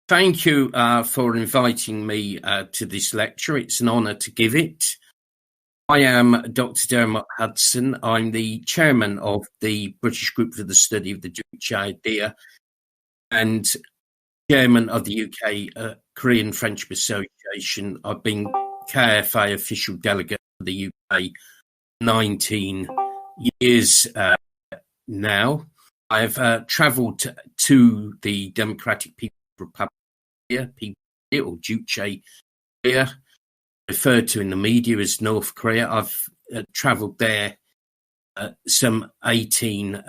Thank you for inviting me to this lecture. It's an honour to give it. I am Dr. Dermot Hudson. I'm the chairman of the British Group for the Study of the Jewish Idea and chairman of the UK Korean Friendship Association. I've been KFA official delegate for the UK 19 years now. I've travelled to the Democratic People's Republic or Juche Korea, referred to in the media as North Korea. I've travelled there some 18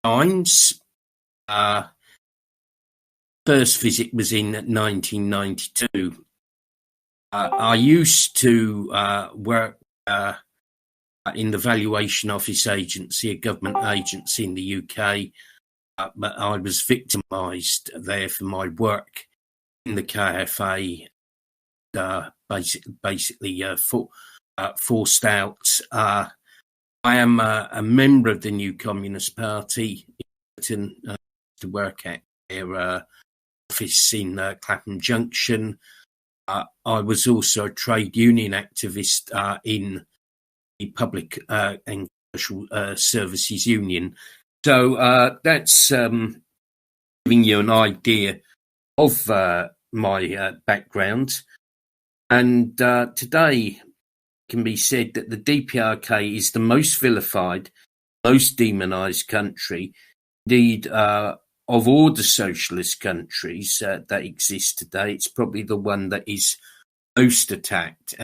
times. First visit was in 1992. I used to work in the Valuation Office Agency, a government agency in the UK, but I was victimised there for my work in the KFA, basically forced out. I am a member of the New Communist Party in Hudson, to work at their office in Clapham Junction. I was also a trade union activist in the Public and Commercial Services Union. So that's giving you an idea of my background. And today can be said that the DPRK is the most vilified, most demonised country, indeed, of all the socialist countries that exist today. It's probably the one that is most attacked.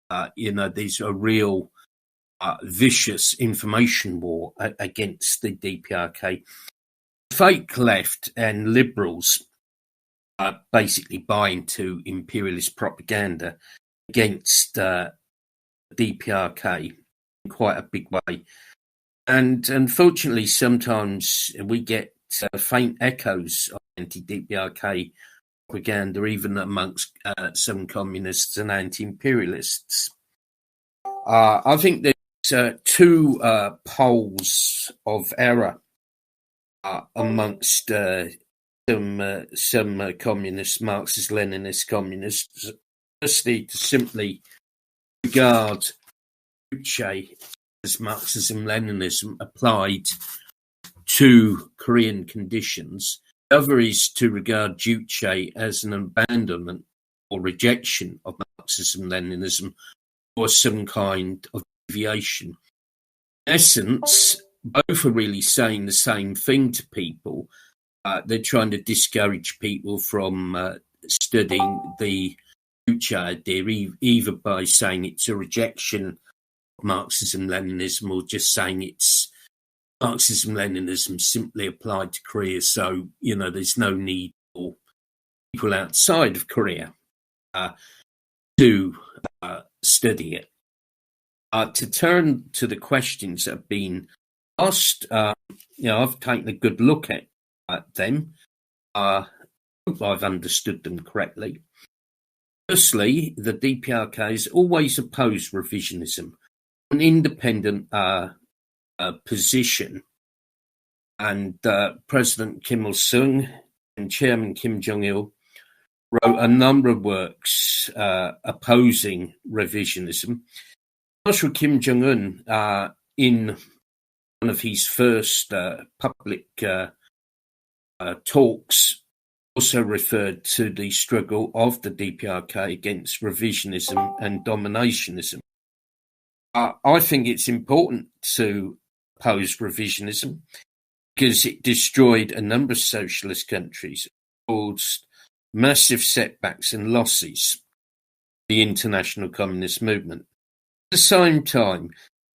There's a real vicious information war against the DPRK. Fake left and liberals basically buy into imperialist propaganda against DPRK in quite a big way. And unfortunately, sometimes we get faint echoes of anti-DPRK propaganda, even amongst some communists and anti-imperialists. I think there's two poles of error amongst some communists, Marxist-Leninist communists. Firstly, to simply regard Juche as Marxism-Leninism applied to Korean conditions. The other is to regard Juche as an abandonment or rejection of Marxism-Leninism or some kind of deviation. In essence, both are really saying the same thing to people. They're trying to discourage people from studying the Juche idea, either by saying it's a rejection of Marxism-Leninism or just saying it's Marxism-Leninism simply applied to Korea. So, there's no need for people outside of Korea to study it. To turn to the questions that have been asked, I've taken a good look at them. I hope I've understood them correctly. Firstly, the DPRK has always opposed revisionism, an independent position, and President Kim Il-sung and Chairman Kim Jong-il wrote a number of works opposing revisionism. Marshal Kim Jong-un, in one of his first public talks, also referred to the struggle of the DPRK against revisionism and dominationism. I think it's important to oppose revisionism because it destroyed a number of socialist countries, caused massive setbacks and losses for the international communist movement. At the same time,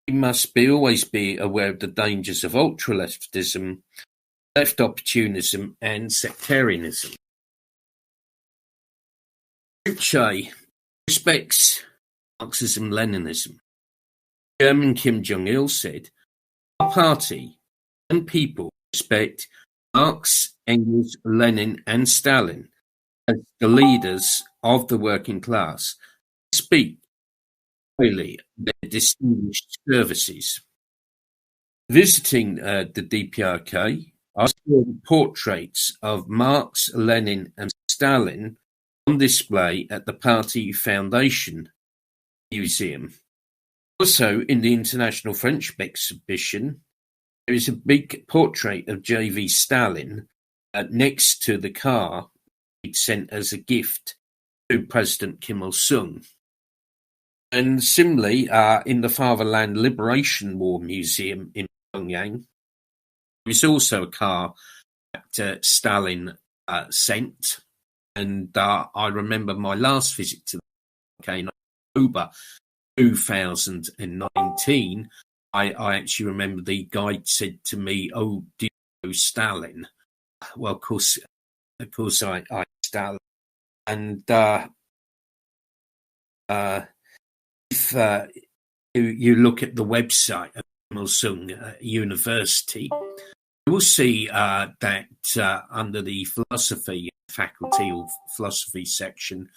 we must always be aware of the dangers of ultra-leftism, left opportunism and sectarianism. Juche respects Marxism-Leninism. Chairman Kim Jong-il said, "Our party and people respect Marx, Engels, Lenin and Stalin as the leaders of the working class. They speak highly of their distinguished services." Visiting the DPRK, I saw portraits of Marx, Lenin, and Stalin on display at the Party Foundation Museum. Also, in the International Friendship Exhibition, there is a big portrait of J.V. Stalin next to the car he'd sent as a gift to President Kim Il-sung. And similarly, in the Fatherland Liberation War Museum in Pyongyang, there is also a car that Stalin sent. And I remember my last visit to the UK in October 2019. I actually remember the guide said to me, "Oh, do you know Stalin?" Well, of course, I Stalin. And if you look at the website of Kim Il-sung University, you will see that under the philosophy faculty or philosophy section,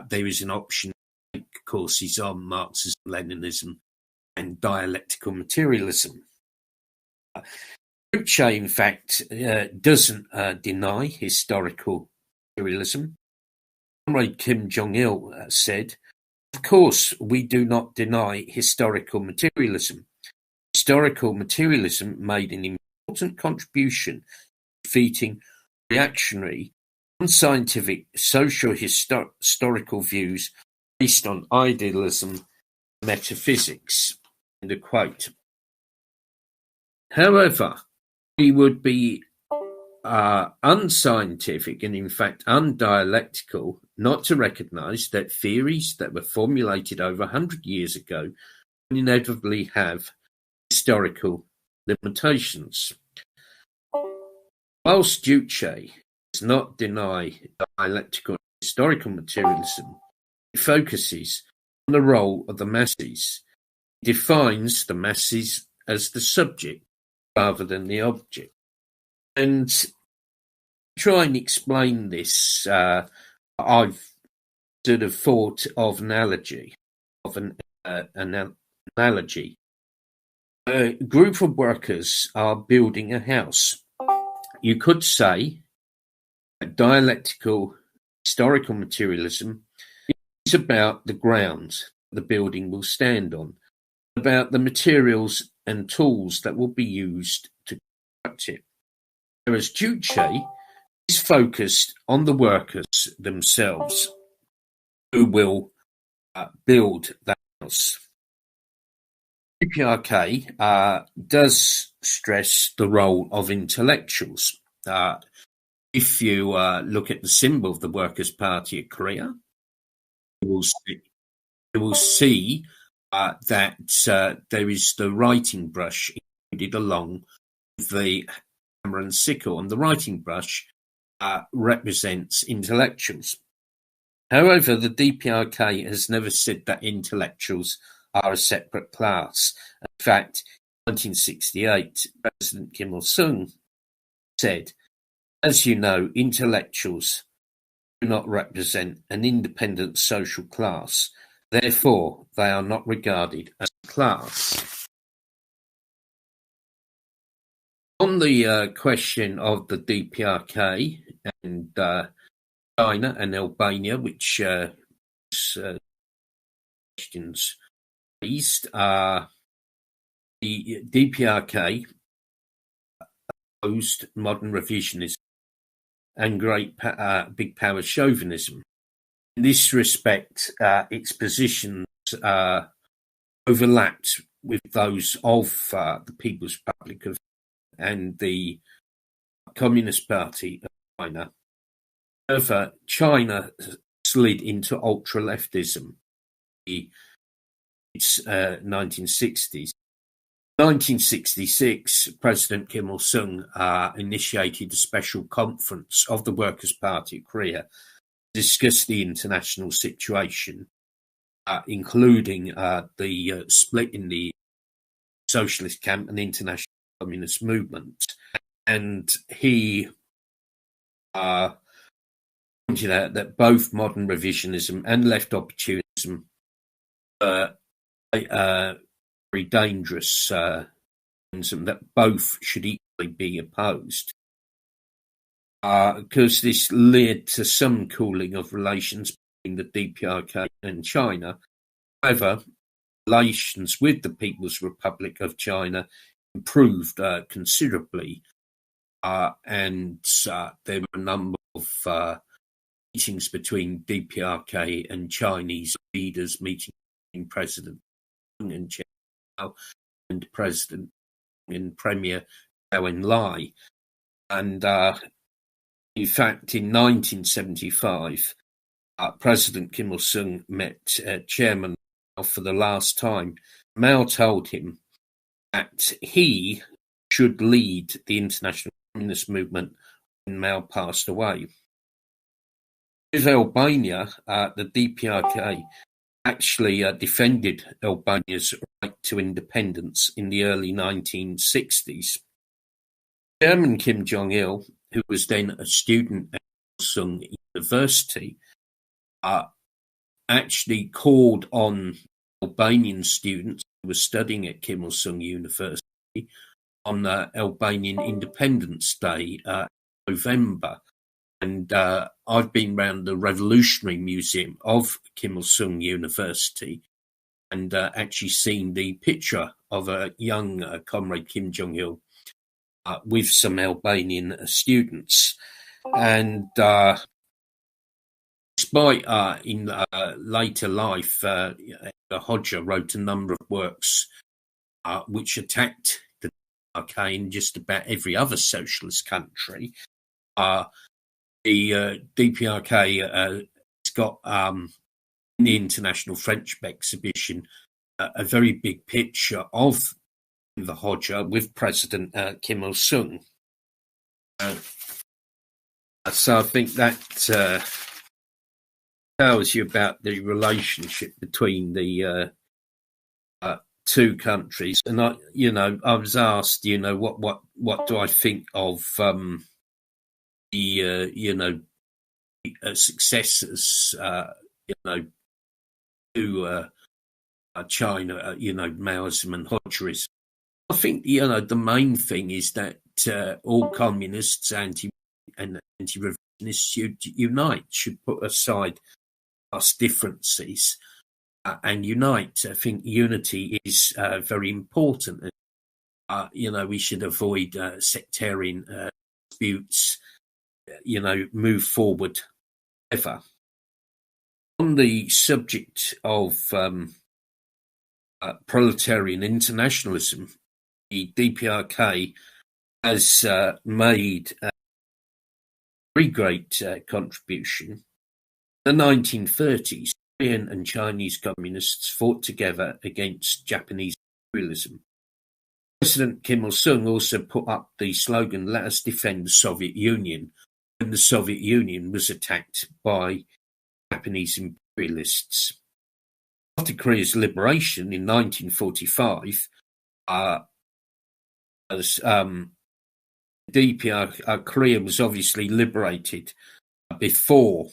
there is an option to take courses on Marxism, Leninism, and dialectical materialism. Duce, in fact, doesn't deny historical materialism. Comrade Kim Jong-il said, "Of course, we do not deny historical materialism. Historical materialism made an important contribution to defeating reactionary, unscientific, social-historical views based on idealism and metaphysics." End of quote. However, we would be unscientific and in fact undialectical not to recognise that theories that were formulated over 100 years ago inevitably have historical limitations. Whilst Duce does not deny dialectical and historical materialism, it focuses on the role of the masses. It defines the masses as the subject rather than the object. And to try and explain this, I've sort of thought of an analogy. A group of workers are building a house. You could say that dialectical historical materialism is about the ground the building will stand on, about the materials and tools that will be used to construct it. Whereas Duce is focused on the workers themselves who will build the house. DPRK does stress the role of intellectuals. If you look at the symbol of the Workers' Party of Korea, you will see that there is the writing brush included along with the hammer and sickle, and the writing brush represents intellectuals. However, the DPRK has never said that intellectuals are a separate class. In fact, in 1968, President Kim Il-sung said, "As you know, intellectuals do not represent an independent social class. Therefore, they are not regarded as a class." On the question of the DPRK and China and Albania, which questions raised, the DPRK opposed modern revisionism and big power chauvinism. In this respect, its positions overlapped with those of the People's Republic of and the Communist Party of China. However, China slid into ultra-leftism in its 1960s. In 1966, President Kim Il-sung initiated a special conference of the Workers' Party of Korea to discuss the international situation, including the split in the socialist camp and international communist movement. And he pointed out that both modern revisionism and left opportunism are very dangerous, that both should equally be opposed, because this led to some cooling of relations between the DPRK and China. However, relations with the People's Republic of China improved considerably, and there were a number of meetings between DPRK and Chinese leaders, meeting President and Chao and President and Premier Zhou Enlai. And in fact, in 1975, President Kim Il-sung met Chairman Mao for the last time. Mao told him that he should lead the international communist movement when Mao passed away. With Albania, the DPRK actually defended Albania's right to independence in the early 1960s. Chairman Kim Jong-il, who was then a student at Il-sung University, actually called on Albanian students who were studying at Kim Il-sung University on Albanian Independence Day, November. And I've been around the Revolutionary Museum of Kim Il-sung University and actually seen the picture of a young comrade Kim Jong-il with some Albanian students. And despite in later life, Hodja wrote a number of works which attacked the DPRK in just about every other socialist country. The DPRK has got in the International Friendship Exhibition a very big picture of the Hodja with President Kim Il-sung. So I think that tells you about the relationship between the two countries. And I was asked, what do I think of the successors, to China, Maoism and Hodgerism. I think, the main thing is that all communists and anti-revisionists should unite, should put aside past differences and unite. I think unity is very important. We should avoid sectarian disputes, move forward ever. On the subject of proletarian internationalism, the DPRK has made a very great contribution. In the 1930s, Korean and Chinese communists fought together against Japanese imperialism. President Kim Il-sung also put up the slogan, "Let us defend the Soviet Union," when the Soviet Union was attacked by Japanese imperialists. After Korea's liberation in 1945, as Korea was obviously liberated before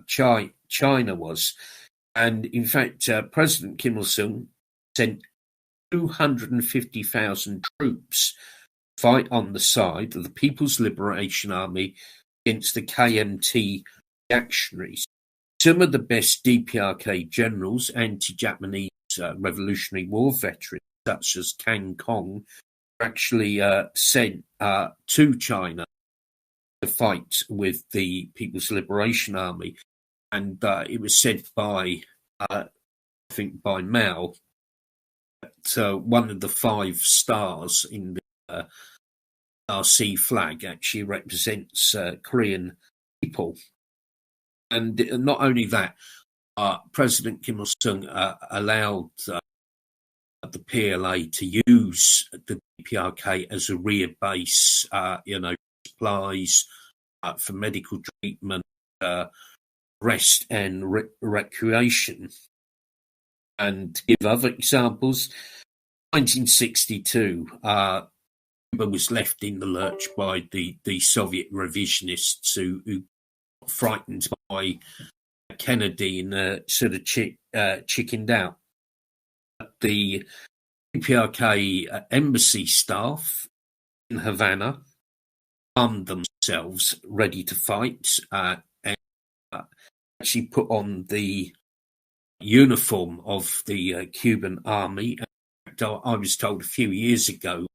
China was. And in fact, President Kim Il-sung sent 250,000 troops to fight on the side of the People's Liberation Army against the KMT reactionaries. Some of the best DPRK generals, anti-Japanese Revolutionary War veterans, such as Kang Kong, were actually sent to China to fight with the People's Liberation Army. And it was said by, I think, by Mao, that one of the 5 stars in the RC flag actually represents Korean people. And not only that, President Kim Il-sung allowed the PLA to use the DPRK as a rear base, supplies for medical treatment, rest and recreation. And to give other examples, 1962, Cuba was left in the lurch by the Soviet revisionists who got frightened by Kennedy and sort of chickened out. The DPRK embassy staff in Havana, armed themselves, ready to fight, and actually put on the uniform of the Cuban army. I was told a few years ago,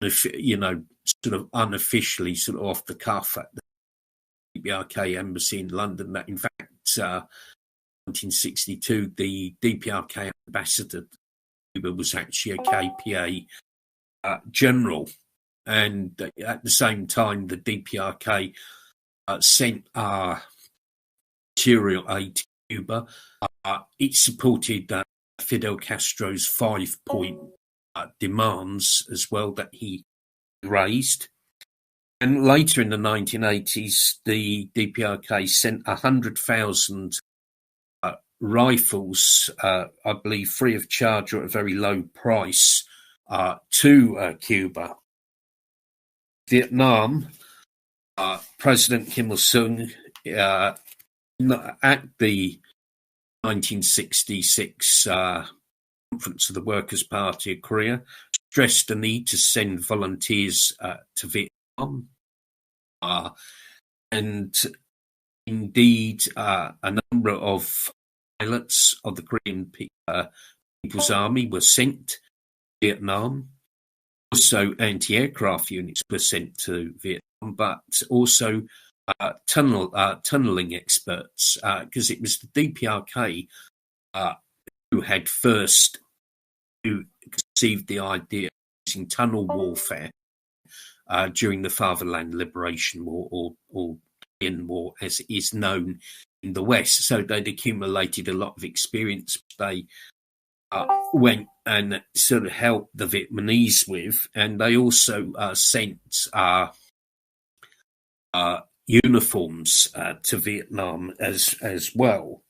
sort of unofficially, sort of off the cuff at the DPRK embassy in London, that in fact, 1962, the DPRK ambassador to Cuba was actually a KPA general. And at the same time, the DPRK sent material aid to Cuba. It supported Fidel Castro's 5-point demands as well that he raised. And later in the 1980s, the DPRK sent 100,000 rifles, I believe free of charge or at a very low price, to Cuba. Vietnam, President Kim Il-sung, at the 1966 Conference of the Workers' Party of Korea, stressed the need to send volunteers to Vietnam. And indeed, a number of pilots of the Korean People's Army were sent to Vietnam. Also, anti-aircraft units were sent to Vietnam, but also tunneling experts, because it was the DPRK who had first conceived the idea of using tunnel warfare during the Fatherland Liberation War, or Korean War as it is known in the West. So they'd accumulated a lot of experience. They went and sort of helped the Vietnamese with, and they also sent uniforms to Vietnam as well.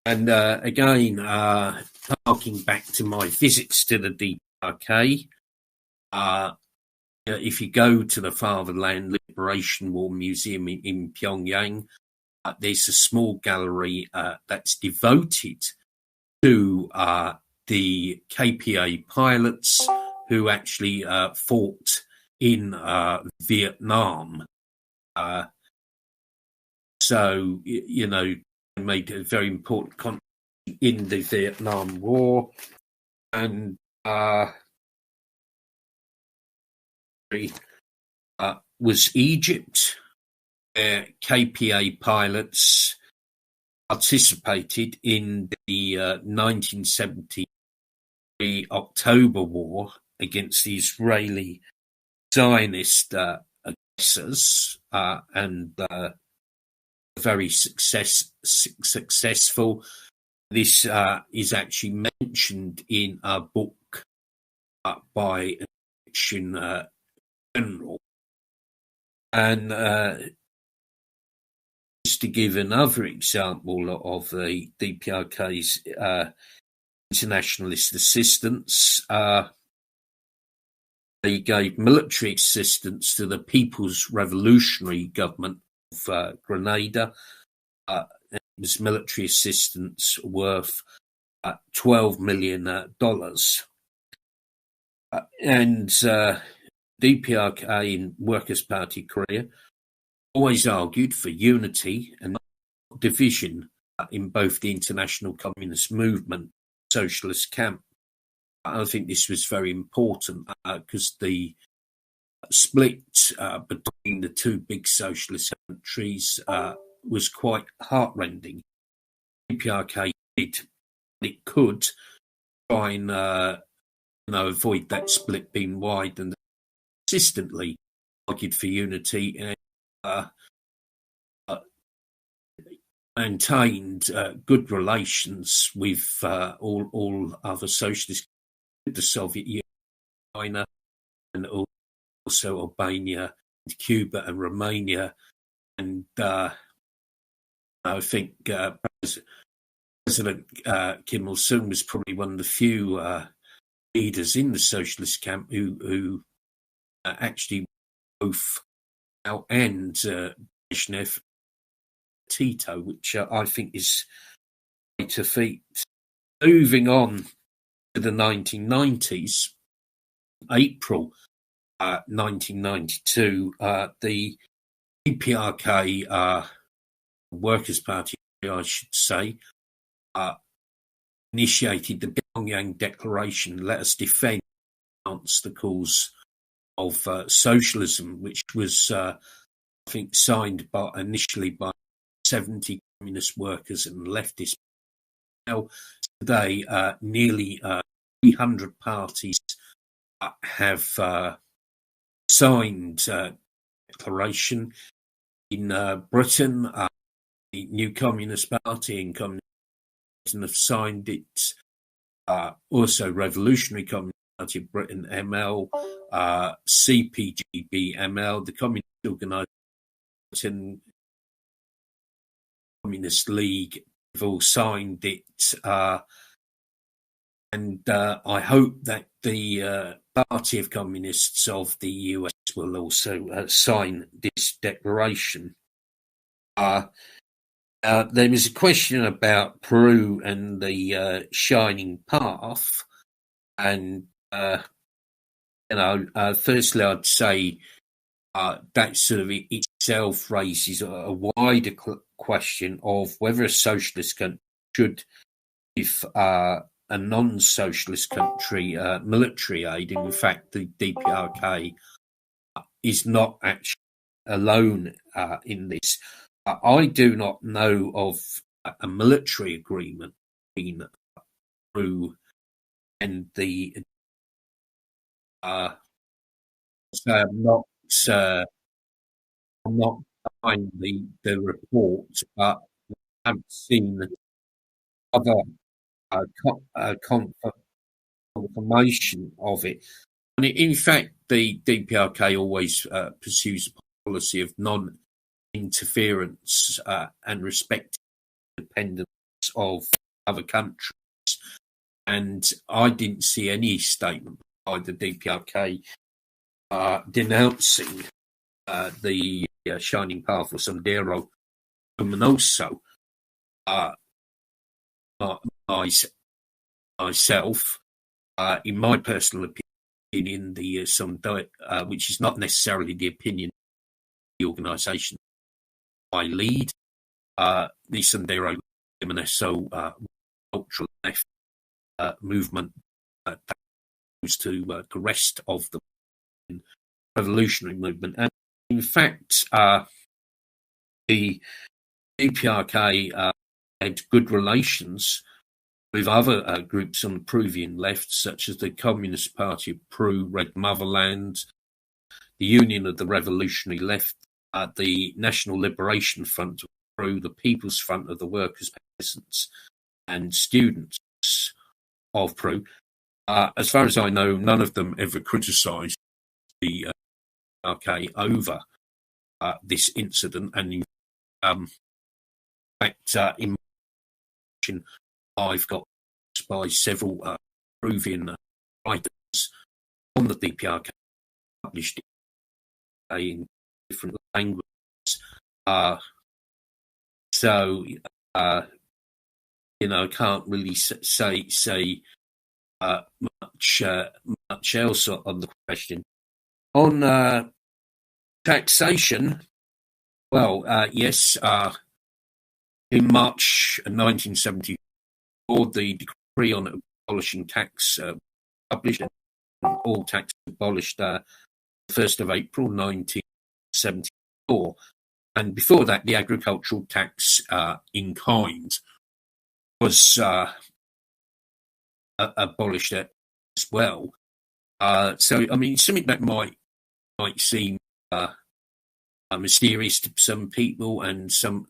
And again, harking back to my visits to the DPRK, if you go to the Fatherland Liberation War Museum in Pyongyang, there's a small gallery that's devoted to the KPA pilots who actually fought in Vietnam. So, made a very important contribution in the Vietnam War. And was Egypt, where KPA pilots participated in the 1973 October War against the Israeli Zionist aggressors, and very successful. This is actually mentioned in a book by an Egyptian general. And just to give another example of the DPRK's internationalist assistance, they gave military assistance to the People's Revolutionary Government of Grenada. It was military assistance worth $12 million. And DPRK in Workers' Party Korea always argued for unity and not division in both the international communist movement and socialist camp. I think this was very important because the split between the two big socialist countries was quite heartrending. DPRK did what it could try and avoid that split being wide, and consistently argued for unity and maintained good relations with all other socialist, the Soviet Union, China, and also Albania, and Cuba, and Romania. And I think President Kim Il-sung was probably one of the few leaders in the socialist camp who actually both out and Brezhnev, Tito, which I think is a great feat. Moving on to the 1990s, April 1992, the DPRK, Workers' Party, I should say, initiated the Pyongyang Declaration, let us defend the cause of socialism, which was, I think, signed initially by 70 communist workers and leftists. Now, today, nearly 300 parties have signed the declaration. In Britain, the New Communist Party and Communist Britain have signed it. Also, Revolutionary Communist Party of Britain, ML, CPGB, ML, the Communist Organisation, Communist League, have all signed it. And I hope that the Party of Communists of the US will also sign this declaration. There was a question about Peru and the Shining Path, and firstly, I'd say that sort of itself raises a wider question of whether a socialist country should give a non-socialist country military aid. In fact, the DPRK is not actually alone in this. I do not know of a military agreement between Peru and the. So I'm not behind the report, but I've seen other confirmation of it. And in fact, the DPRK always pursues a policy of non-interference and respecting the independence of other countries. And I didn't see any statement by the DPRK denouncing the Shining Path or Sendero Luminoso. Myself, in my personal opinion, the which is not necessarily the opinion of the organisation I lead, the Sendero Luminoso ultra left movement goes to the rest of the revolutionary movement. And in fact, the DPRK had good relations with other groups on the Peruvian left, such as the Communist Party of Peru, Red Motherland, the Union of the Revolutionary Left, the National Liberation Front of Peru, the People's Front of the Workers, Peasants, and Students of Peru. As far as I know, none of them ever criticised the DPRK over this incident, and in fact, in I've got by several Peruvian writers on the DPRK published in different languages. So I can't really say much else on the question. On taxation, well, yes, in March 1974, the decree on abolishing tax published, and all tax abolished 1st of April 1974. And before that, the agricultural tax in kind was abolished as well. So, I mean, something that might seem mysterious to some people, and some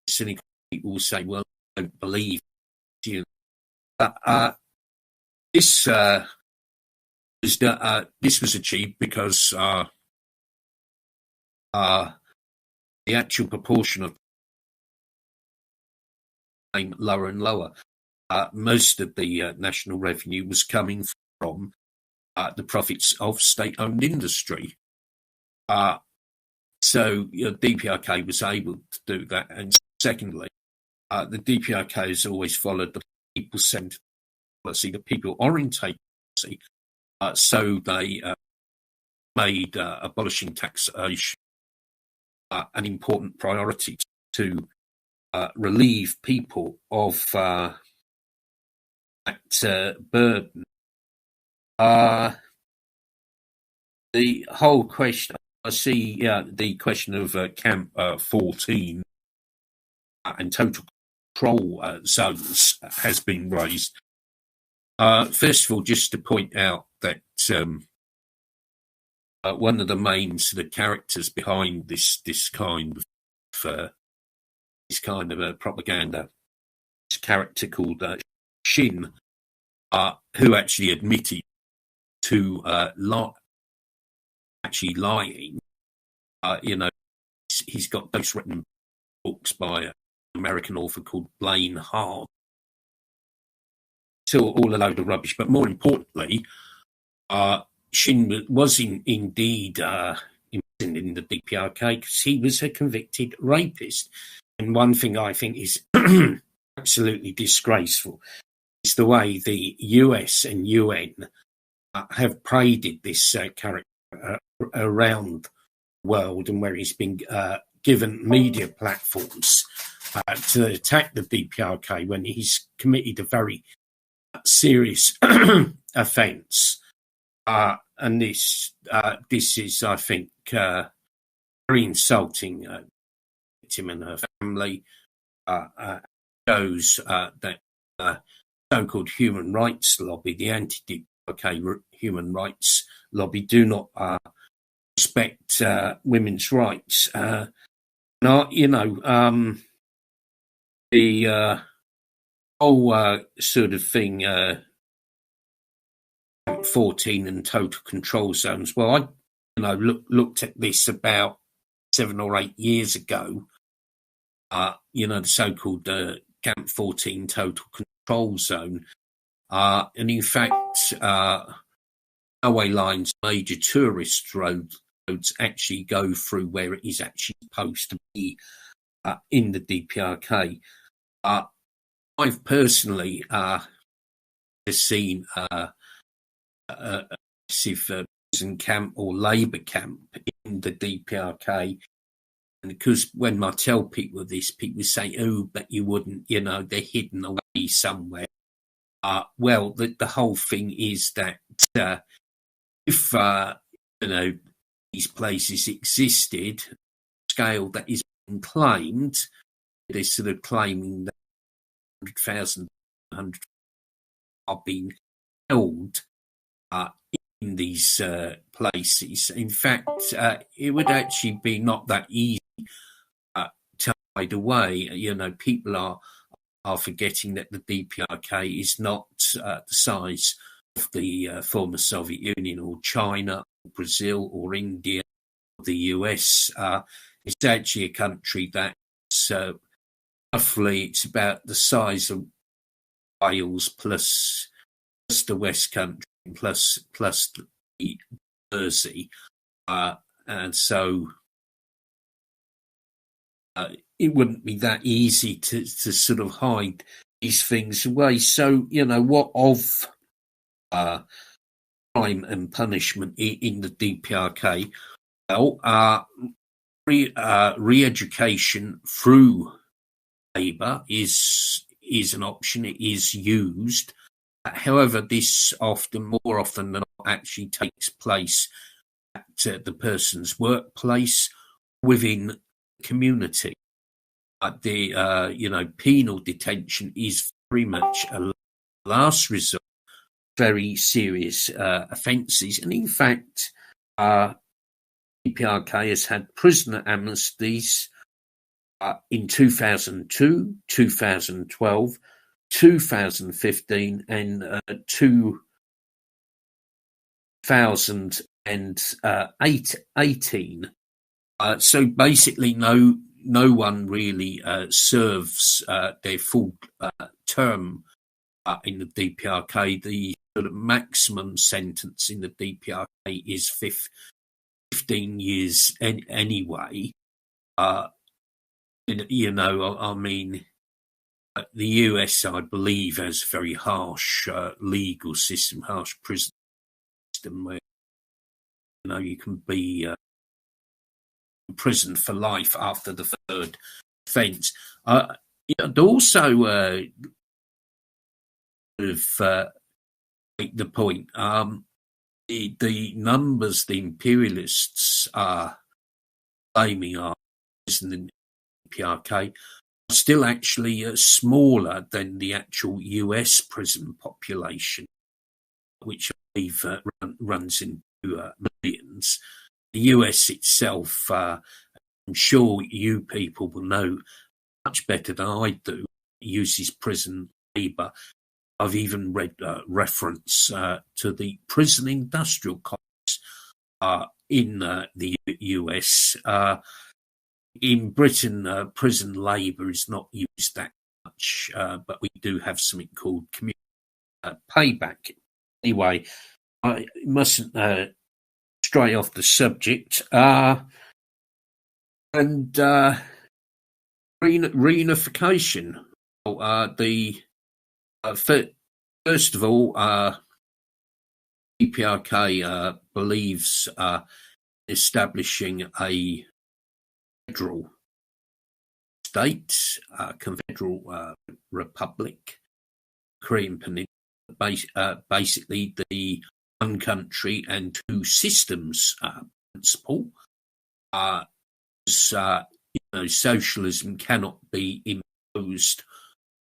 cynical people will say, well, I don't believe you. This was achieved because the actual proportion of lower and lower. Most of the national revenue was coming from the profits of state-owned industry. So DPRK was able to do that. And secondly, the DPRK has always followed the people-centered policy, the people-orientated policy. So they made abolishing taxation an important priority to relieve people of that burden. The whole question, I see the question of Camp 14 and total control zones has been raised. First of all, just to point out that one of the main sort of characters behind this kind of propaganda, this character called Shin, who actually admitted to actually lying. He's got those written books by an American author called Blaine Hard. It's all a load of rubbish, but more importantly, Shin was indeed imprisoned in the DPRK because he was a convicted rapist. And one thing I think is absolutely disgraceful is the way the US and UN have paraded this character around the world, and where he's been given media platforms to attack the DPRK when he's committed a very serious offence. And this is, I think, very insulting to him and her family. Shows that so-called human rights lobby, the anti-DPRK human rights lobby, do not respect women's rights. The whole sort of thing, 14 and total control zones. Well, I looked at this about 7 or 8 years ago. The so-called Camp 14 total control zone, and in fact, railway lines, major tourist roads actually go through where it is actually supposed to be in the DPRK. I've personally seen a massive prison camp or labour camp in the DPRK. And because when I tell people this, people say, "Oh, but you wouldn't, they're hidden away somewhere." Well, the whole thing is that if these places existed, scale that is being claimed, they're sort of claiming that 100,000 are being held in these places. In fact, it would actually be not that easy to hide away. People are forgetting that the DPRK is not the size of the former Soviet Union or China or Brazil or India or the US. It's actually a country that's roughly, it's about the size of Wales plus the West Country plus the Jersey, and so it wouldn't be that easy to sort of hide these things away. So what of crime and punishment in the DPRK? Well, re-education through labour is an option. It is used. However, this more often than not, actually takes place at the person's workplace within the community. Penal detention is very much a last resort, very serious offences. And in fact, DPRK has had prisoner amnesties in 2002, 2012, 2015 and 2018. So basically no one really serves their full term in the DPRK. The sort of maximum sentence in the DPRK is 15 years anyway. I mean, the US, I believe, has a very harsh legal system, harsh prison system, where you can be imprisoned for life after the third offence. I'd also make the point, the numbers the imperialists are claiming are in the PRK are still actually smaller than the actual US prison population, which I believe runs into millions. The US itself, I'm sure you people will know much better than I do, uses prison labour. I've even read reference to the prison industrial complex in the US. In Britain, prison labour is not used that much, but we do have something called community payback. Anyway, I mustn't stray off the subject. And reunification. First of all, EPRK believes establishing a federal state, confederal republic, Korean Peninsula, basically the one country and two systems principle. Socialism cannot be imposed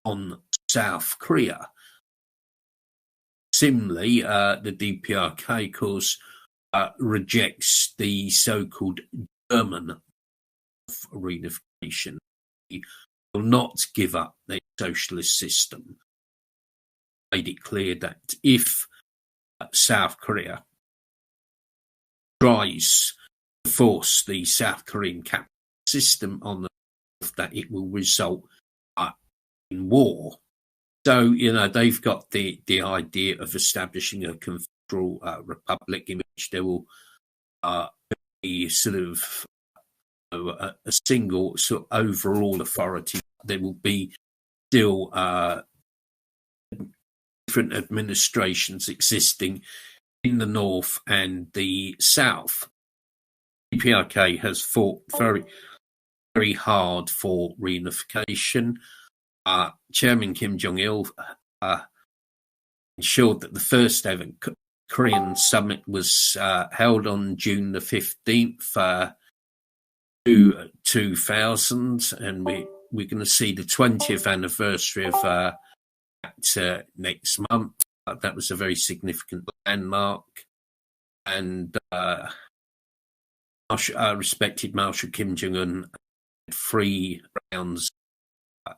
on South Korea. Similarly, the DPRK, of course, rejects the so-called German reunification. They will not give up their socialist system. Made it clear that if South Korea tries to force the South Korean capitalist system on the North, that it will result in war. So, they've got the idea of establishing a confederal republic in which there will be sort of a single sort of overall authority. There will be still different administrations existing in the North and the South. The PRK has fought very, very hard for reunification. Chairman Kim Jong-il ensured that the first ever Korean summit was held on June the 15th, 2000, and we're going to see the 20th anniversary of that next month. That was a very significant landmark, and respected Marshal Kim Jong-un had 3 rounds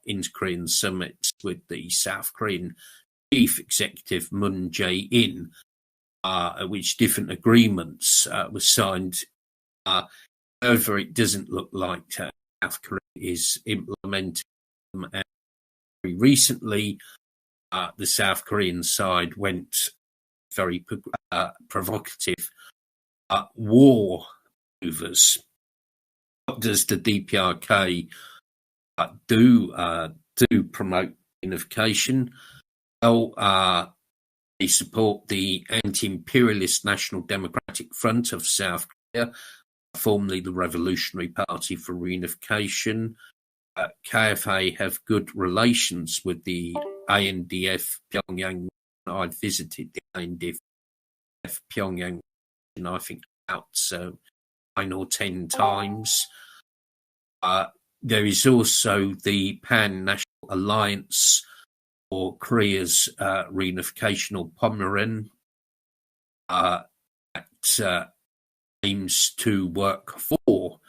inter-Korean summits with the South Korean chief executive Moon Jae-in, at which different agreements were signed. However, it doesn't look like South Korea is implementing them. And very recently, the South Korean side went very provocative war maneuvers. What does the DPRK do promote unification? Well, they support the anti-imperialist National Democratic Front of South Korea, formerly the Revolutionary Party for Reunification. KFA have good relations with the ANDF Pyongyang. I visited the ANDF Pyongyang, I think, about 9 or 10 times. There is also the Pan-National Alliance for Korea's reunification, or Pomeran, that aims to work for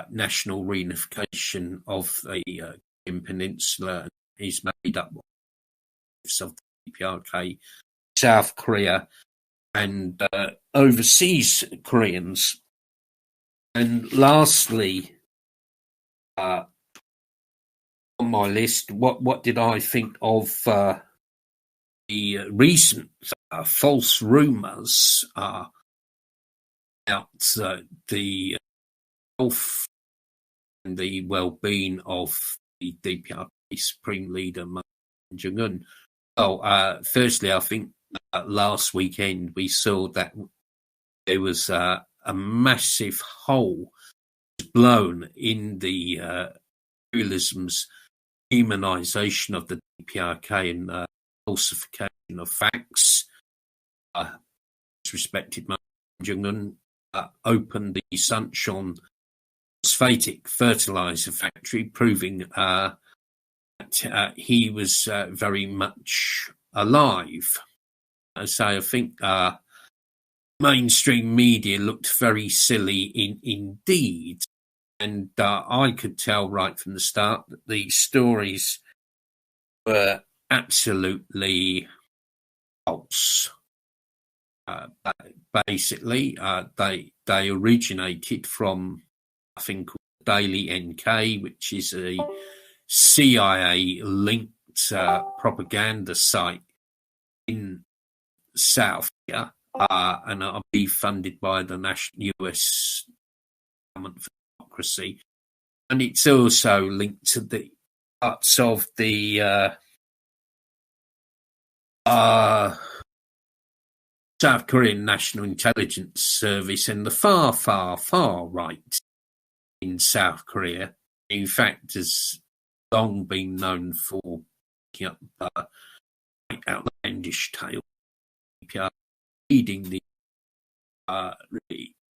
national reunification of the Korean Peninsula, and is made up of the PRK, South Korea, and overseas Koreans. And lastly, on my list, what did I think of the recent false rumours about the health and the well-being of the DPRK Supreme Leader Moon Jae-in? Well, firstly, I think last weekend we saw that there was a massive hole blown in the realism's demonisation of the DPRK and falsification of facts. Respected Jung opened the Sunshine phosphatic fertilizer factory, proving that he was very much alive. So I think mainstream media looked very silly indeed. And I could tell right from the start that these stories were absolutely false. Basically, they originated from, I think, Daily NK, which is a CIA-linked propaganda site in South Korea, and are be funded by the national US government for democracy. And it's also linked to the parts of the South Korean National Intelligence Service and the far, far, far right in South Korea. In fact, has long been known for picking up outlandish tales. Reading the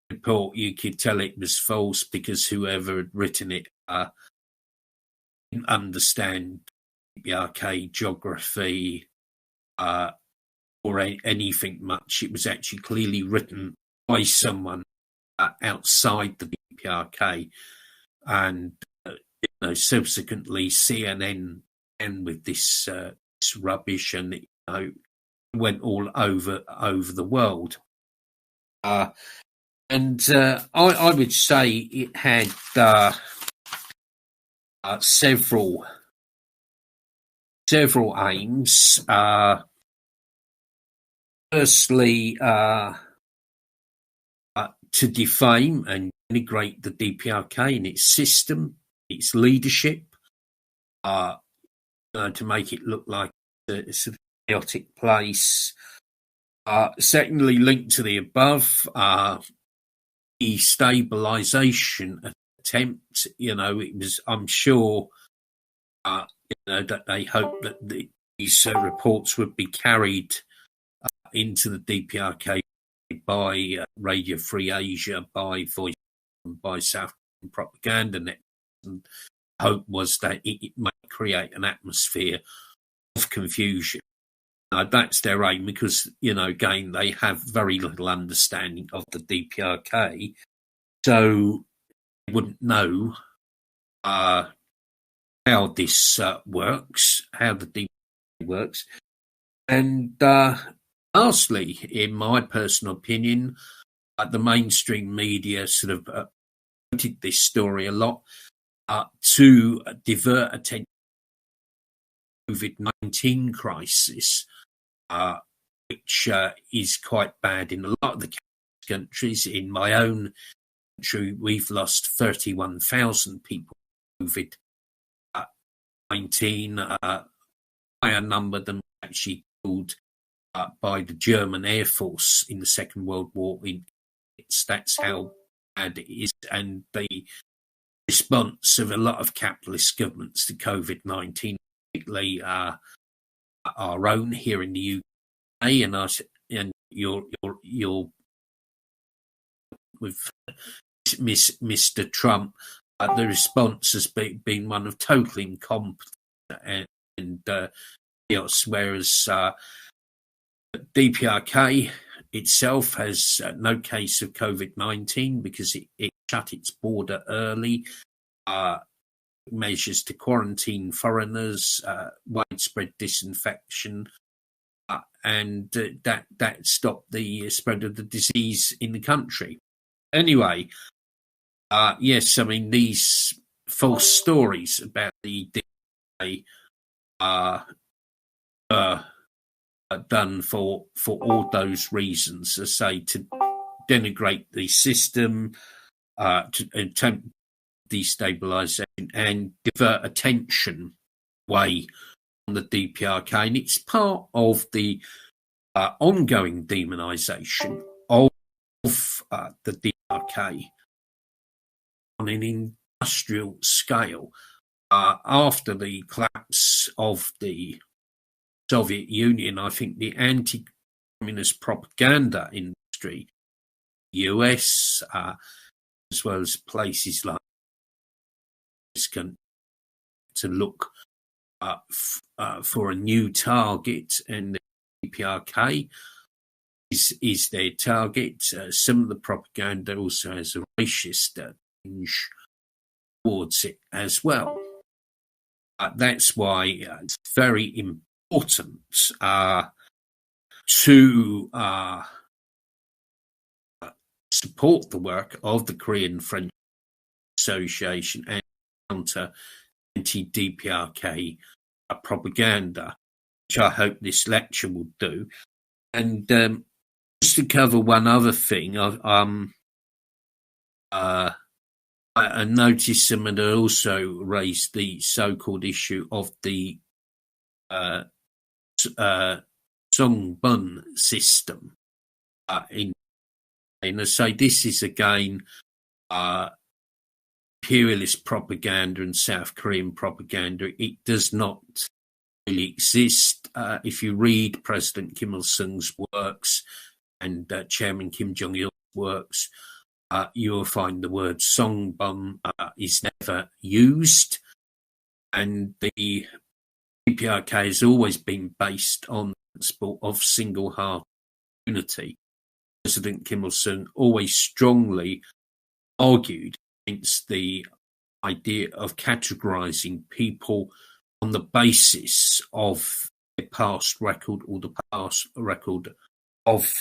report, you could tell it was false because whoever had written it didn't understand DPRK geography or anything much. It was actually clearly written by someone outside the DPRK, and subsequently CNN and with this rubbish, and went all over the world. And I would say it had several aims. Firstly, to defame and denigrate the DPRK and its system, its leadership, to make it look like a sort of chaotic place. Secondly, linked to the above, destabilization attempt. It was, I'm sure, that they hoped that these reports would be carried into the DPRK by Radio Free Asia, by Voice, by South Korean propaganda net. And hope was that it might create an atmosphere of confusion. That's their aim because, again, they have very little understanding of the DPRK, so they wouldn't know how this works, how the DPRK works. And lastly, in my personal opinion, the mainstream media sort of quoted this story a lot to divert attention to the COVID-19 crisis, which is quite bad in a lot of the countries. In my own country, we've lost 31,000 people to COVID-19, higher number than actually killed by the German Air Force in the Second World War. That's how bad it is. And the response of a lot of capitalist governments to COVID-19, particularly our own here in the UK, and your with Mr. Trump, the response has been one of total incompetence and chaos, whereas DPRK itself has no case of COVID-19 because it shut its border early, measures to quarantine foreigners, widespread disinfection, and that stopped the spread of the disease in the country. Anyway, yes, I mean, these false stories about the DPRK are done for all those reasons, as I say, to denigrate the system, to attempt destabilization and divert attention away from the DPRK. And it's part of the ongoing demonization of the DPRK on an industrial scale. After the collapse of the Soviet Union, I think the anti-communist propaganda industry, US, as well as places like this, can to look for a new target, and the DPRK is their target. Some of the propaganda also has a racist tinge towards it as well. That's why it's very important to support the work of the Korean French Association and counter anti-DPRK propaganda, which I hope this lecture will do. And just to cover one other thing, I noticed someone had also raised the so-called issue of the Songbun system. And I say this is again imperialist propaganda and South Korean propaganda. It does not really exist. If you read President Kim Il-sung's works and Chairman Kim Jong-il's works, you will find the word Songbun is never used, and the DPRK has always been based on the principle of single-hearted unity. President Kim Il-sung always strongly argued against the idea of categorizing people on the basis of their past record or the past record of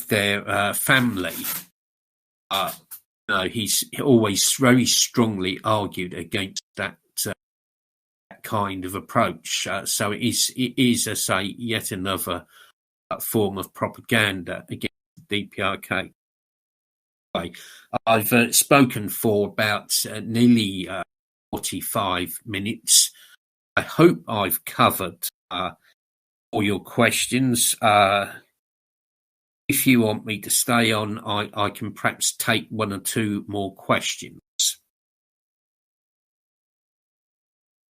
their family. He's always very strongly argued against that kind of approach. So it is, I say, yet another form of propaganda against the DPRK. I've spoken for about nearly 45 minutes. I hope I've covered all your questions. If you want me to stay on, I can perhaps take one or two more questions.